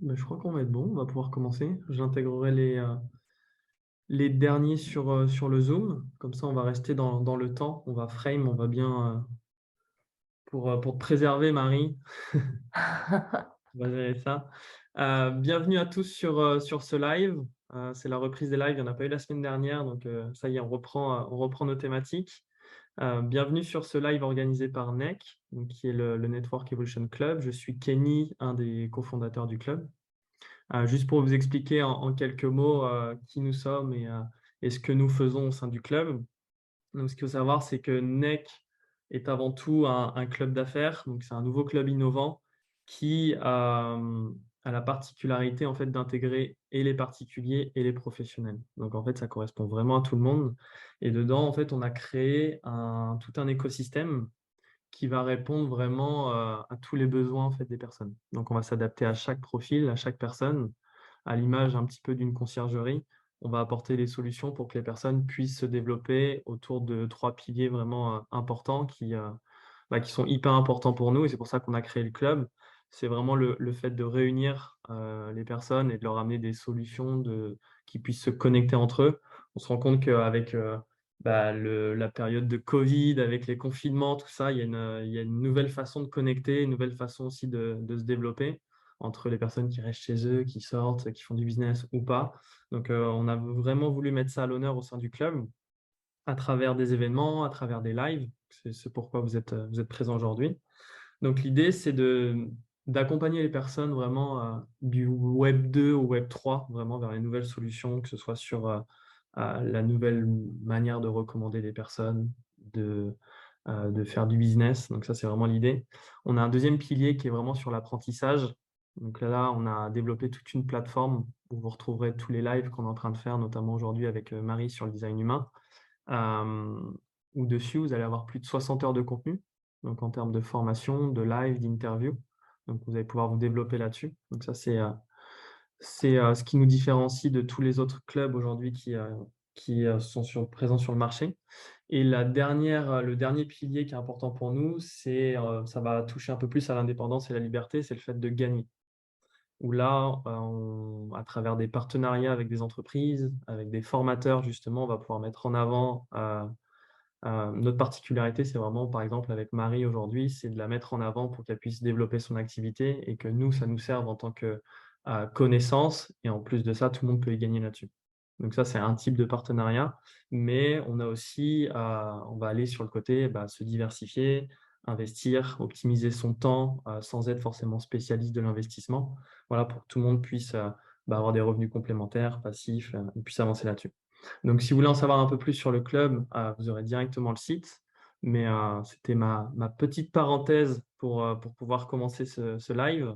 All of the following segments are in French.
Je crois qu'on va être bon, on va pouvoir commencer. J'intégrerai les derniers sur le Zoom. Comme ça, on va rester dans le temps. On va frame, on va bien, pour te préserver, Marie, on va gérer ça. Bienvenue à tous sur ce live. C'est la reprise des lives. Il n'y en a pas eu la semaine dernière, donc ça y est, on reprend nos thématiques. Bienvenue sur ce live organisé par NEC, donc, qui est le Network Evolution Club. Je suis Kenny, un des cofondateurs du club. Juste pour vous expliquer en quelques mots qui nous sommes et ce que nous faisons au sein du club. Donc, ce qu'il faut savoir, c'est que NEC est avant tout un club d'affaires. Donc, c'est un nouveau club innovant qui a la particularité en fait, d'intégrer et les particuliers et les professionnels. Donc, en fait, ça correspond vraiment à tout le monde. Et dedans, en fait, on a créé tout un écosystème qui va répondre vraiment à tous les besoins en fait, des personnes. Donc, on va s'adapter à chaque profil, à chaque personne, à l'image un petit peu d'une conciergerie. On va apporter des solutions pour que les personnes puissent se développer autour de 3 piliers vraiment importants qui sont hyper importants pour nous et c'est pour ça qu'on a créé le club. C'est vraiment le fait de réunir les personnes et de leur amener des solutions qui puissent se connecter entre eux. On se rend compte qu'avec la période de Covid, avec les confinements, tout ça, il y a une nouvelle façon de connecter, une nouvelle façon aussi de se développer entre les personnes qui restent chez eux, qui sortent, qui font du business ou pas. Donc, on a vraiment voulu mettre ça à l'honneur au sein du club, à travers des événements, à travers des lives. C'est pourquoi vous êtes présents aujourd'hui. Donc, l'idée, c'est d'accompagner les personnes vraiment du Web 2 au Web 3, vraiment vers les nouvelles solutions, que ce soit sur la nouvelle manière de recommander des personnes, de faire du business. Donc ça, c'est vraiment l'idée. On a un deuxième pilier qui est vraiment sur l'apprentissage. Donc là, on a développé toute une plateforme où vous retrouverez tous les lives qu'on est en train de faire, notamment aujourd'hui avec Marie sur le design humain, euh, où dessus, vous allez avoir plus de 60 heures de contenu, donc en termes de formation, de live, d'interview. Donc vous allez pouvoir vous développer là-dessus. Donc ça, c'est ce qui nous différencie de tous les autres clubs aujourd'hui qui sont présents sur le marché. Et le dernier pilier qui est important pour nous, ça va toucher un peu plus à l'indépendance et la liberté, c'est le fait de gagner. Où là, à travers des partenariats avec des entreprises, avec des formateurs, justement, on va pouvoir mettre en avant notre particularité, c'est vraiment, par exemple, avec Marie aujourd'hui, c'est de la mettre en avant pour qu'elle puisse développer son activité et que nous, ça nous serve en tant que connaissance. Et en plus de ça, tout le monde peut y gagner là-dessus. Donc ça, c'est un type de partenariat. Mais on a aussi, on va aller sur le côté, se diversifier, investir, optimiser son temps sans être forcément spécialiste de l'investissement. Voilà, pour que tout le monde puisse avoir des revenus complémentaires, passifs, et puisse avancer là-dessus. Donc, si vous voulez en savoir un peu plus sur le club, vous aurez directement le site. Mais c'était ma petite parenthèse pour pouvoir commencer ce live.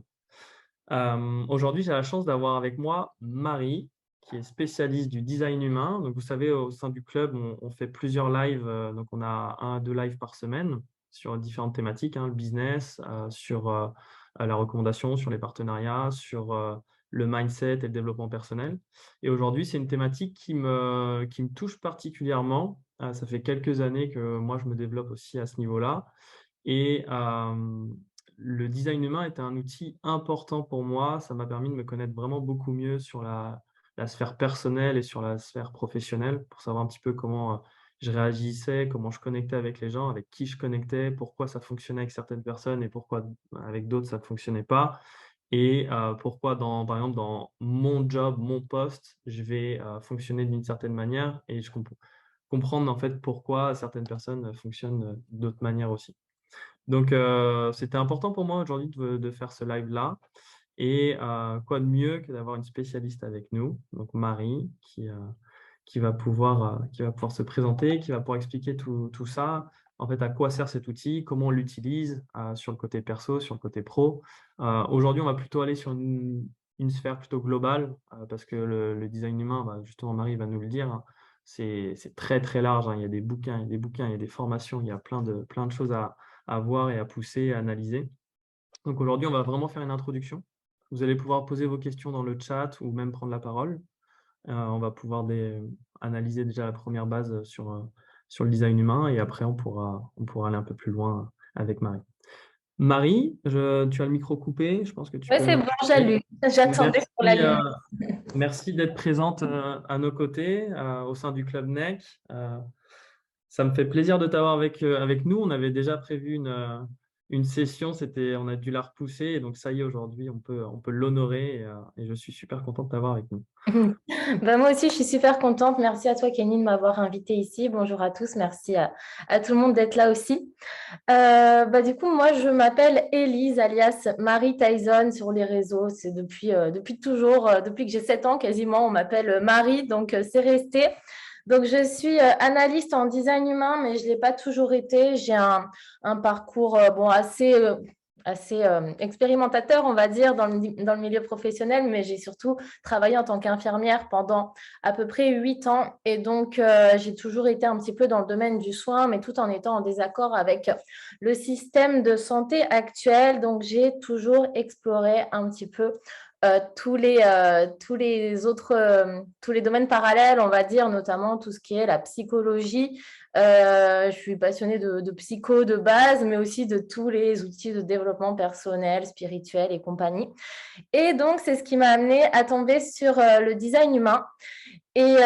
Aujourd'hui, j'ai la chance d'avoir avec moi Marie, qui est spécialiste du design humain. Donc, vous savez, au sein du club, on fait plusieurs lives. Donc, on a 1 à 2 lives par semaine sur différentes thématiques, hein, le business, sur la recommandation, sur les partenariats, sur le mindset et le développement personnel. Et aujourd'hui, c'est une thématique qui me touche particulièrement. Ça fait quelques années que moi, je me développe aussi à ce niveau-là. Et le design humain était un outil important pour moi. Ça m'a permis de me connaître vraiment beaucoup mieux sur la sphère personnelle et sur la sphère professionnelle, pour savoir un petit peu comment je réagissais, comment je connectais avec les gens, avec qui je connectais, pourquoi ça fonctionnait avec certaines personnes et pourquoi avec d'autres ça ne fonctionnait pas. Et pourquoi, par exemple, dans mon job, mon poste, je vais fonctionner d'une certaine manière et comprendre en fait pourquoi certaines personnes fonctionnent d'autres manières aussi. Donc, c'était important pour moi aujourd'hui de faire ce live-là. Et quoi de mieux que d'avoir une spécialiste avec nous, donc Marie, qui va pouvoir se présenter, qui va pouvoir expliquer tout ça. En fait, à quoi sert cet outil, comment on l'utilise sur le côté perso, sur le côté pro. Aujourd'hui, on va plutôt aller sur une sphère plutôt globale parce que le design humain, justement, Marie va nous le dire, hein, c'est très, très large, hein. Il y a des bouquins, il y a des bouquins, il y a des formations, il y a plein de choses à voir et à pousser, à analyser. Donc aujourd'hui, on va vraiment faire une introduction. Vous allez pouvoir poser vos questions dans le chat ou même prendre la parole. On va pouvoir analyser déjà la première base sur le design humain et après on pourra aller un peu plus loin avec Marie. Marie, tu as le micro coupé, je pense que tu Ouais, peux c'est me... bon, j'allume. J'attendais pour Merci, l'allumer. merci d'être présente à nos côtés au sein du Club NEC. Ça me fait plaisir de t'avoir avec nous. On avait déjà prévu une session, on a dû la repousser. Et donc, ça y est, aujourd'hui, on peut l'honorer et je suis super content de t'avoir avec nous. Moi aussi, je suis super contente. Merci à toi, Kenny, de m'avoir invitée ici. Bonjour à tous. Merci à tout le monde d'être là aussi. Du coup, moi, je m'appelle Élise, alias Marie Tyson sur les réseaux. C'est depuis toujours, depuis que j'ai 7 ans quasiment, on m'appelle Marie, donc c'est resté. Donc, je suis analyste en design humain, mais je ne l'ai pas toujours été. J'ai un parcours assez expérimentateur, on va dire, dans le milieu professionnel, mais j'ai surtout travaillé en tant qu'infirmière pendant à peu près 8 ans. Et donc, j'ai toujours été un petit peu dans le domaine du soin, mais tout en étant en désaccord avec le système de santé actuel. Donc, j'ai toujours exploré un petit peu tous les domaines parallèles, on va dire, notamment tout ce qui est la psychologie. Je suis passionnée de psycho de base, mais aussi de tous les outils de développement personnel, spirituel et compagnie. Et donc, c'est ce qui m'a amenée à tomber sur le design humain. Et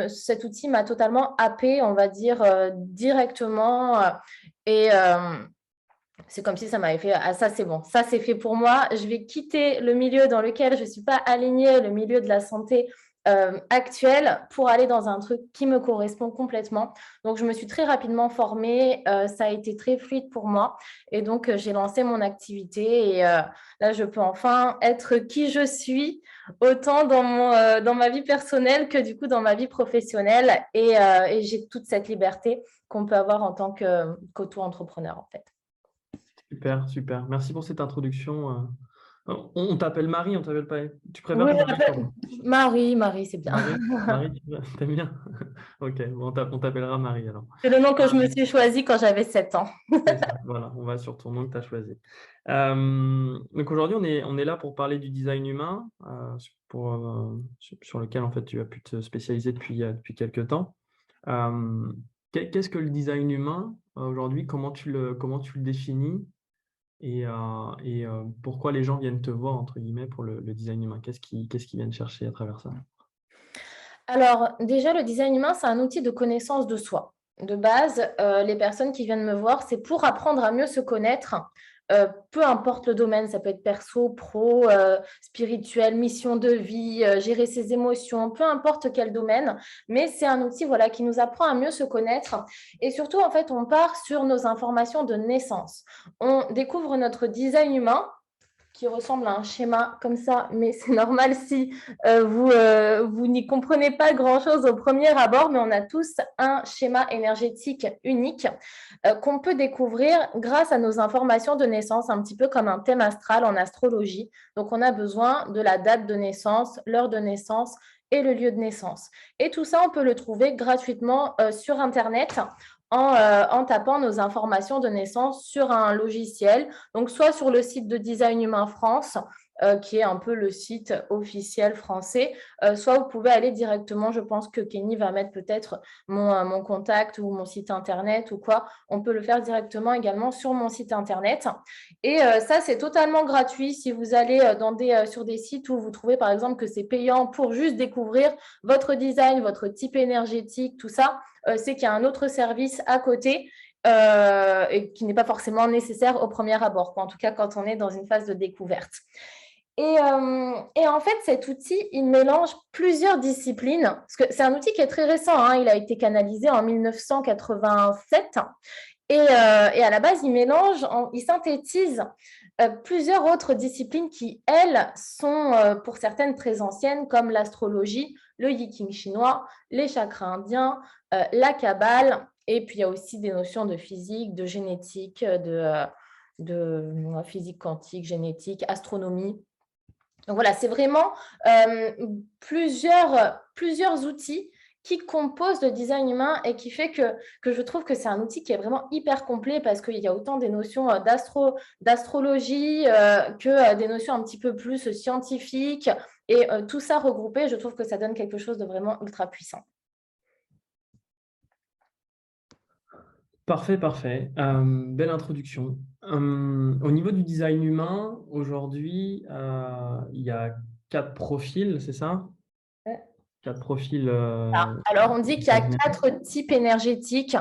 cet outil m'a totalement happée, on va dire, directement. Et c'est comme si ça m'avait fait, ah ça c'est bon, ça c'est fait pour moi. Je vais quitter le milieu dans lequel je ne suis pas alignée, le milieu de la santé actuel, pour aller dans un truc qui me correspond complètement. Donc, je me suis très rapidement formée. Ça a été très fluide pour moi. Et donc, j'ai lancé mon activité. Et là, je peux enfin être qui je suis, autant dans ma vie personnelle que du coup dans ma vie professionnelle. Et j'ai toute cette liberté qu'on peut avoir en tant qu'auto-entrepreneur, en fait. Super, super. Merci pour cette introduction. On t'appelle Marie, on t'appelle pas. Tu préfères Oui, qu'on t'appelle comment? Marie, c'est bien. Marie? Marie, t'aimes bien? Ok, bon, on t'appellera Marie alors. C'est le nom que je me suis choisi quand j'avais 7 ans. C'est ça, voilà, on va sur ton nom que tu as choisi. Donc aujourd'hui, on est là pour parler du design humain, sur lequel en fait tu as pu te spécialiser depuis quelques temps. Euh, Qu'est-ce que le design humain aujourd'hui? Comment tu le définis? Et pourquoi les gens viennent te voir, entre guillemets, pour le design humain? Qu'est-ce qu'ils viennent chercher à travers ça? Alors, déjà, le design humain, c'est un outil de connaissance de soi. De base, les personnes qui viennent me voir, c'est pour apprendre à mieux se connaître, peu importe le domaine, ça peut être perso, pro, spirituel, mission de vie, gérer ses émotions, peu importe quel domaine, mais c'est un outil voilà, qui nous apprend à mieux se connaître. Et surtout, en fait, on part sur nos informations de naissance. On découvre notre design humain qui ressemble à un schéma comme ça, mais c'est normal si vous n'y comprenez pas grand-chose au premier abord, mais on a tous un schéma énergétique unique qu'on peut découvrir grâce à nos informations de naissance, un petit peu comme un thème astral en astrologie. Donc, on a besoin de la date de naissance, l'heure de naissance et le lieu de naissance. Et tout ça, on peut le trouver gratuitement sur Internet en tapant nos informations de naissance sur un logiciel. Donc, soit sur le site de Design Humain France, qui est un peu le site officiel français, soit vous pouvez aller directement, je pense que Kenny va mettre peut-être mon contact ou mon site internet ou quoi. On peut le faire directement également sur mon site internet. Et ça, c'est totalement gratuit. Si vous allez sur des sites où vous trouvez par exemple que c'est payant pour juste découvrir votre design, votre type énergétique, tout ça, c'est qu'il y a un autre service à côté et qui n'est pas forcément nécessaire au premier abord, en tout cas quand on est dans une phase de découverte. Et en fait, cet outil, il mélange plusieurs disciplines, parce que c'est un outil qui est très récent, hein, il a été canalisé en 1987, et à la base, il synthétise plusieurs autres disciplines qui, elles, sont pour certaines très anciennes, comme l'astrologie, le yiking chinois, les chakras indiens, la kabbale, et puis il y a aussi des notions de physique, de génétique, de physique quantique, génétique, astronomie. Donc voilà, c'est vraiment plusieurs outils qui composent le design humain et qui fait que je trouve que c'est un outil qui est vraiment hyper complet parce qu'il y a autant des notions d'astrologie que des notions un petit peu plus scientifiques. Et tout ça regroupé, je trouve que ça donne quelque chose de vraiment ultra puissant. Parfait, parfait. Belle introduction. Au niveau du design humain, aujourd'hui, il y a 4 profils, c'est ça? 4 profils. Alors, on dit qu'il y a 4 types énergétiques.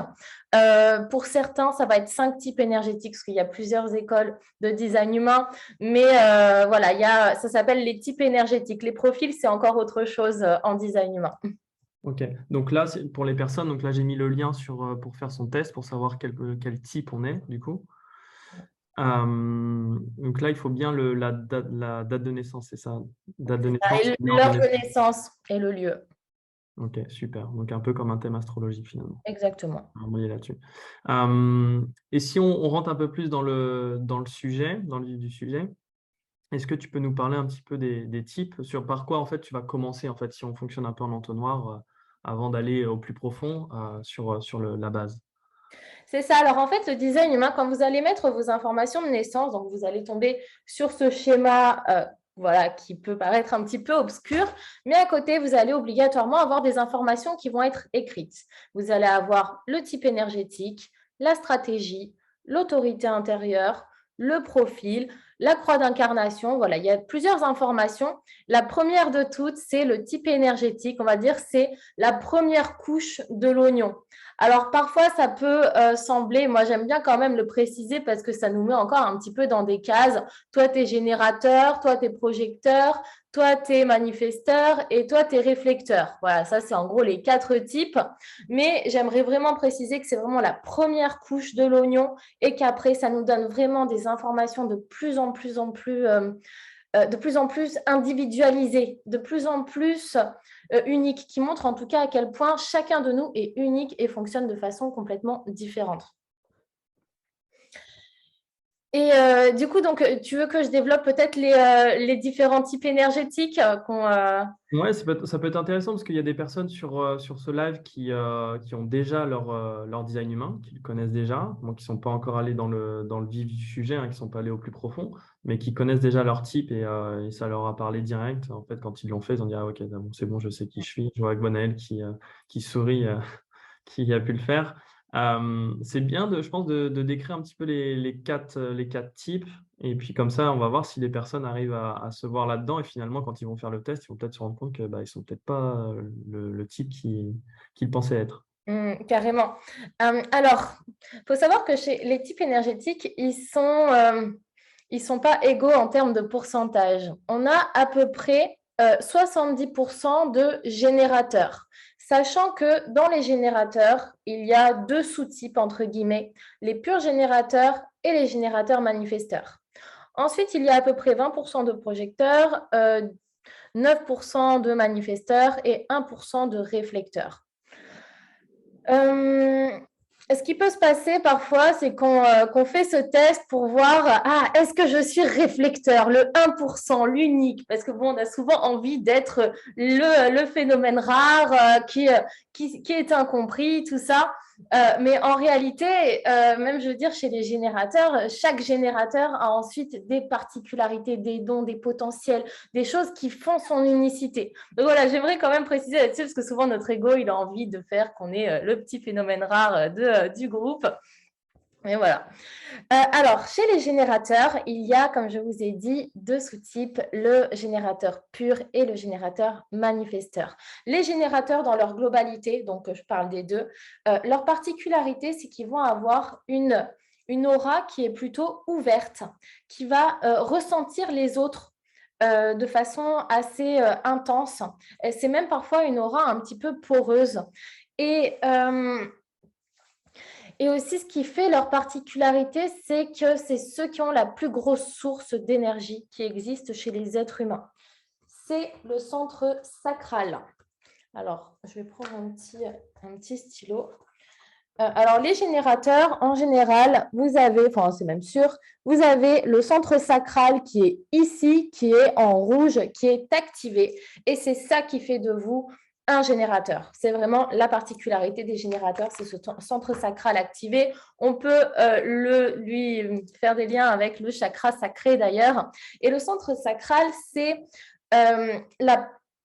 Pour certains, ça va être 5 types énergétiques, parce qu'il y a plusieurs écoles de design humain. Mais voilà, ça s'appelle les types énergétiques. Les profils, c'est encore autre chose en design humain. Ok. Donc là, c'est pour les personnes. Donc là, j'ai mis le lien pour faire son test, pour savoir quel type on est, du coup. Donc là, il faut bien la date de naissance, c'est ça? Date de naissance, Et heure de l'heure de naissance. naissance et le lieu. Ok, super. Donc un peu comme un thème astrologique finalement. Exactement. On est là-dessus. Et si on rentre un peu plus dans le sujet, dans le vif du sujet, est-ce que tu peux nous parler un petit peu des types, sur par quoi en fait tu vas commencer en fait, si on fonctionne un peu en entonnoir, avant d'aller au plus profond, sur la base? C'est ça. Alors, en fait, le design humain, quand vous allez mettre vos informations de naissance, donc vous allez tomber sur ce schéma voilà, qui peut paraître un petit peu obscur, mais à côté, vous allez obligatoirement avoir des informations qui vont être écrites. Vous allez avoir le type énergétique, la stratégie, l'autorité intérieure, le profil, la croix d'incarnation. Voilà, il y a plusieurs informations. La première de toutes, c'est le type énergétique. On va dire c'est la première couche de l'oignon. Alors parfois, ça peut sembler, moi j'aime bien quand même le préciser parce que ça nous met encore un petit peu dans des cases. Toi, tu es générateur, toi, tu es projecteur, toi, tu es manifesteur et toi, tu es réflecteur. Voilà, ça c'est en gros les 4 types. Mais j'aimerais vraiment préciser que c'est vraiment la première couche de l'oignon et qu'après, ça nous donne vraiment des informations de plus en plus individualisées, de plus en plus uniques, qui montrent en tout cas à quel point chacun de nous est unique et fonctionne de façon complètement différente. Et du coup, donc, tu veux que je développe peut-être les différents types énergétiques Ouais, ça peut être intéressant parce qu'il y a des personnes sur ce live qui ont déjà leur design humain, qui le connaissent déjà, donc qui ne sont pas encore allés dans le vif du sujet, hein, qui ne sont pas allés au plus profond, mais qui connaissent déjà leur type et ça leur a parlé direct. En fait, quand ils l'ont fait, ils ont dit, ah ok, bon, c'est bon, je sais qui je suis. Je vois avec Bonaël qui sourit, qui a pu le faire. C'est bien, je pense, de décrire un petit peu les quatre types. Et puis comme ça, on va voir si les personnes arrivent à se voir là-dedans. Et finalement, quand ils vont faire le test, ils vont peut-être se rendre compte que bah, ils sont peut-être pas le type qu'ils pensaient être. Carrément. Alors, il faut savoir que chez les types énergétiques, ils sont pas égaux en termes de pourcentage. On a à peu près 70% de générateurs. Sachant que dans les générateurs, il y a 2 sous-types, entre guillemets, les purs générateurs et les générateurs manifesteurs. Ensuite, il y a à peu près 20% de projecteurs, 9% de manifesteurs et 1% de réflecteurs. Ce qui peut se passer parfois, c'est qu'on fait ce test pour voir, est-ce que je suis réflecteur, le 1%, l'unique, parce que bon, on a souvent envie d'être le phénomène rare qui est incompris, tout ça. Mais en réalité, même je veux dire, chez les générateurs, chaque générateur a ensuite des particularités, des dons, des potentiels, des choses qui font son unicité. Donc voilà, j'aimerais quand même préciser là-dessus, parce que souvent notre ego, il a envie de faire qu'on est le petit phénomène rare du groupe. Mais voilà. Alors, chez les générateurs, il y a, comme je vous ai dit, 2 sous-types, le générateur pur et le générateur manifesteur. Les générateurs, dans leur globalité, donc je parle des deux, leur particularité, c'est qu'ils vont avoir une aura qui est plutôt ouverte, qui va ressentir les autres de façon assez intense. C'est même parfois une aura un petit peu poreuse. Et aussi, ce qui fait leur particularité, c'est que c'est ceux qui ont la plus grosse source d'énergie qui existe chez les êtres humains. C'est le centre sacral. Alors, je vais prendre un petit stylo. Alors, les générateurs, en général, vous avez, enfin, c'est même sûr, vous avez le centre sacral qui est ici, qui est en rouge, qui est activé. Et c'est ça qui fait de vous un générateur. C'est vraiment la particularité des générateurs, c'est ce centre sacral activé. On peut lui faire des liens avec le chakra sacré d'ailleurs. Et le centre sacral, c'est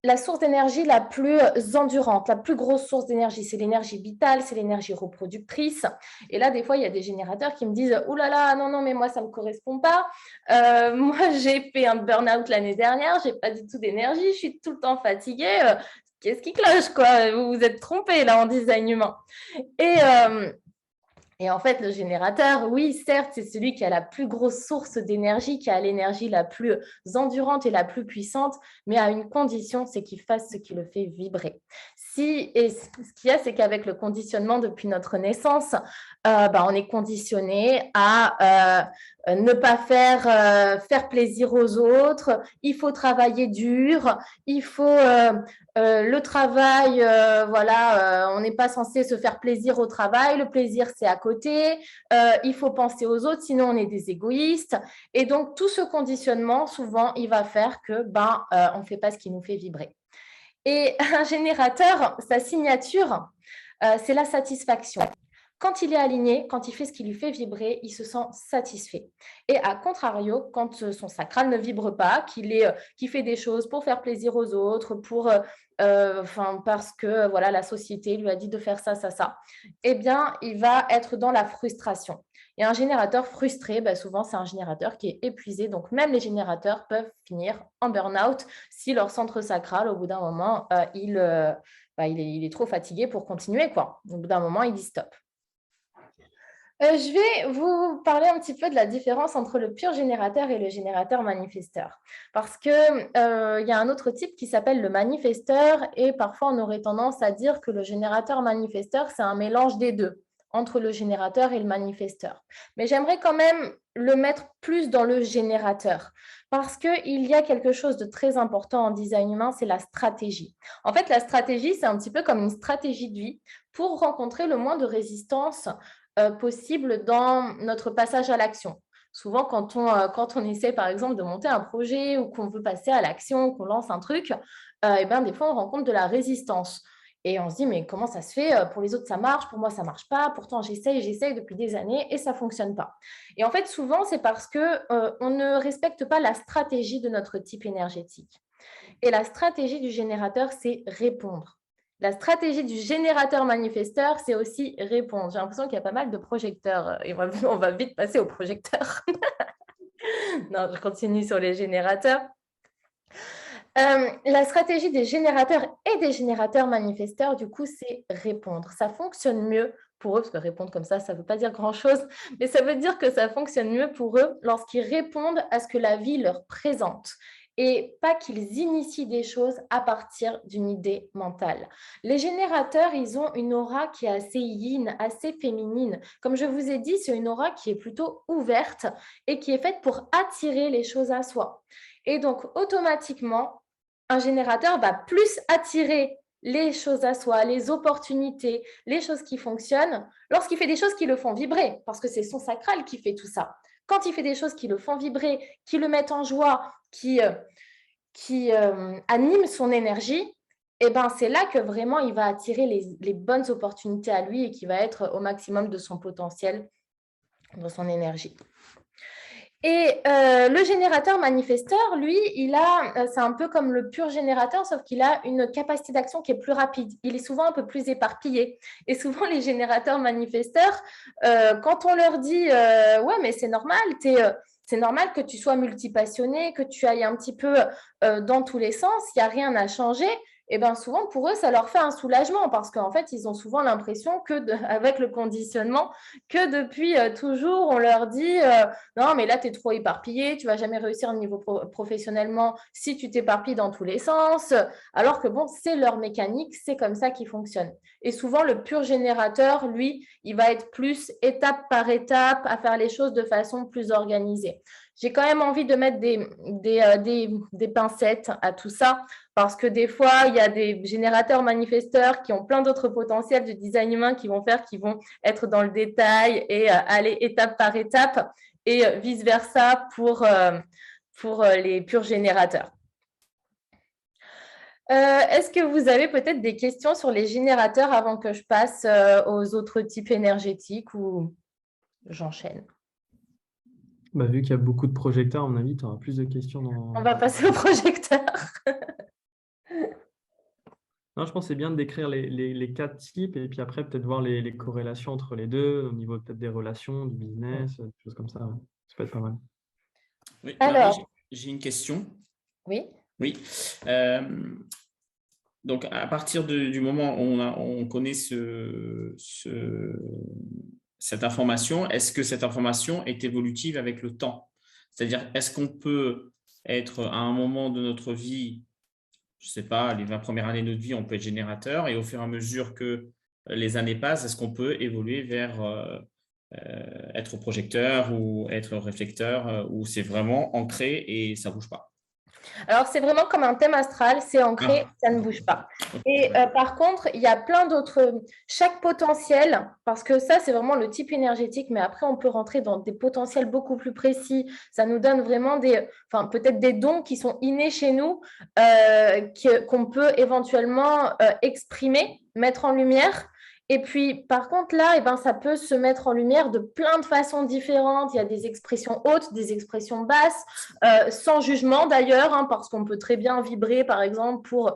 la source d'énergie la plus endurante, la plus grosse source d'énergie, c'est l'énergie vitale, c'est l'énergie reproductrice. Et là, des fois, il y a des générateurs qui me disent « Ouh là là, non, non, mais moi, ça ne me correspond pas. Moi, j'ai fait un burn-out l'année dernière, je n'ai pas du tout d'énergie, je suis tout le temps fatiguée. Qu'est-ce qui cloche, quoi? Vous vous êtes trompé là en design humain. » Et en fait, le générateur, oui, certes, c'est celui qui a la plus grosse source d'énergie, qui a l'énergie la plus endurante et la plus puissante, mais à une condition, c'est qu'il fasse ce qui le fait vibrer. Et ce qu'il y a, c'est qu'avec le conditionnement depuis notre naissance, on est conditionné à ne pas faire plaisir aux autres, il faut travailler dur, il faut le travail, on n'est pas censé se faire plaisir au travail, le plaisir c'est à côté, il faut penser aux autres, sinon on est des égoïstes. Et donc tout ce conditionnement, souvent, il va faire que on ne fait pas ce qui nous fait vibrer. Et un générateur, sa signature, c'est la satisfaction. Quand il est aligné, quand il fait ce qui lui fait vibrer, il se sent satisfait. Et à contrario, quand son sacral ne vibre pas, qu'il fait des choses pour faire plaisir aux autres, parce que voilà, la société lui a dit de faire ça, ça, ça, eh bien, il va être dans la frustration. Et un générateur frustré, souvent, c'est un générateur qui est épuisé. Donc, même les générateurs peuvent finir en burn-out si leur centre sacral, au bout d'un moment, il est trop fatigué pour continuer, quoi. Au bout d'un moment, il dit stop. Je vais vous parler un petit peu de la différence entre le pur générateur et le générateur manifesteur. Parce qu'il y a un autre type qui s'appelle le manifesteur et parfois on aurait tendance à dire que le générateur manifesteur, c'est un mélange des deux, entre le générateur et le manifesteur. Mais j'aimerais quand même le mettre plus dans le générateur parce qu'il y a quelque chose de très important en design humain, c'est la stratégie. En fait, la stratégie, c'est un petit peu comme une stratégie de vie pour rencontrer le moins de résistance possible dans notre passage à l'action. Souvent, quand on essaie, par exemple, de monter un projet ou qu'on veut passer à l'action, qu'on lance un truc, des fois, on rencontre de la résistance. Et on se dit, mais comment ça se fait? Pour les autres, ça marche, pour moi, ça ne marche pas. Pourtant, j'essaye depuis des années et ça ne fonctionne pas. Et en fait, souvent, c'est parce qu'on ne respecte pas la stratégie de notre type énergétique. Et la stratégie du générateur, c'est répondre. La stratégie du générateur manifesteur, c'est aussi répondre. J'ai l'impression qu'il y a pas mal de projecteurs. Et on va vite passer aux projecteurs. Non, je continue sur les générateurs. La stratégie des générateurs et des générateurs manifesteurs, du coup, c'est répondre. Ça fonctionne mieux pour eux, parce que répondre comme ça ne veut pas dire grand-chose, mais ça veut dire que ça fonctionne mieux pour eux lorsqu'ils répondent à ce que la vie leur présente et pas qu'ils initient des choses à partir d'une idée mentale. Les générateurs, ils ont une aura qui est assez yin, assez féminine. Comme je vous ai dit, c'est une aura qui est plutôt ouverte et qui est faite pour attirer les choses à soi. Et donc, automatiquement, un générateur va plus attirer les choses à soi, les opportunités, les choses qui fonctionnent, lorsqu'il fait des choses qui le font vibrer, parce que c'est son sacral qui fait tout ça. Quand il fait des choses qui le font vibrer, qui le mettent en joie, qui animent son énergie, c'est là que vraiment il va attirer les bonnes opportunités à lui et qui va être au maximum de son potentiel dans son énergie. Et le générateur manifesteur, lui, c'est un peu comme le pur générateur, sauf qu'il a une capacité d'action qui est plus rapide. Il est souvent un peu plus éparpillé. Et souvent, les générateurs manifesteurs, quand on leur dit « Ouais, mais c'est normal, c'est normal que tu sois multipassionné, que tu ailles un petit peu dans tous les sens, il n'y a rien à changer », et souvent, pour eux, ça leur fait un soulagement parce qu'en fait, ils ont souvent l'impression avec le conditionnement, que depuis toujours, on leur dit non, mais là, tu es trop éparpillé, tu ne vas jamais réussir au niveau professionnellement si tu t'éparpilles dans tous les sens. Alors que bon, c'est leur mécanique, c'est comme ça qu'ils fonctionnent. Et souvent, le pur générateur, lui, il va être plus étape par étape à faire les choses de façon plus organisée. J'ai quand même envie de mettre des pincettes à tout ça parce que des fois, il y a des générateurs manifesteurs qui ont plein d'autres potentiels de design humain qui vont être dans le détail et aller étape par étape et vice-versa pour les purs générateurs. Est-ce que vous avez peut-être des questions sur les générateurs avant que je passe aux autres types énergétiques ou j'enchaîne? Vu qu'il y a beaucoup de projecteurs, à mon avis, tu auras plus de questions On va passer aux projecteurs. Non, je pense que c'est bien de décrire les quatre types et puis après, peut-être voir les corrélations entre les deux, au niveau peut-être des relations, du business, des choses comme ça. Ouais. Ça peut être pas mal. Oui, Marie, Alors, j'ai une question. oui. Oui. Donc, à partir du moment où on connaît cette information, est-ce que cette information est évolutive avec le temps? C'est-à-dire, est-ce qu'on peut être à un moment de notre vie, je ne sais pas, les 20 premières années de notre vie, on peut être générateur et au fur et à mesure que les années passent, est-ce qu'on peut évoluer vers être projecteur ou être réflecteur ou c'est vraiment ancré et ça ne bouge pas? Alors, c'est vraiment comme un thème astral, c'est ancré, Ah, ça ne bouge pas. ok, Et d'accord. par contre, il y a plein d'autres, chaque potentiel, parce que ça, c'est vraiment le type énergétique, mais après, on peut rentrer dans des potentiels beaucoup plus précis. Ça nous donne vraiment enfin, peut-être des dons qui sont innés chez nous, qu'on peut éventuellement exprimer, mettre en lumière. Et puis, par contre, là, eh ben, ça peut se mettre en lumière de plein de façons différentes. Il y a des expressions hautes, des expressions basses, sans jugement d'ailleurs, hein, parce qu'on peut très bien vibrer, par exemple, pour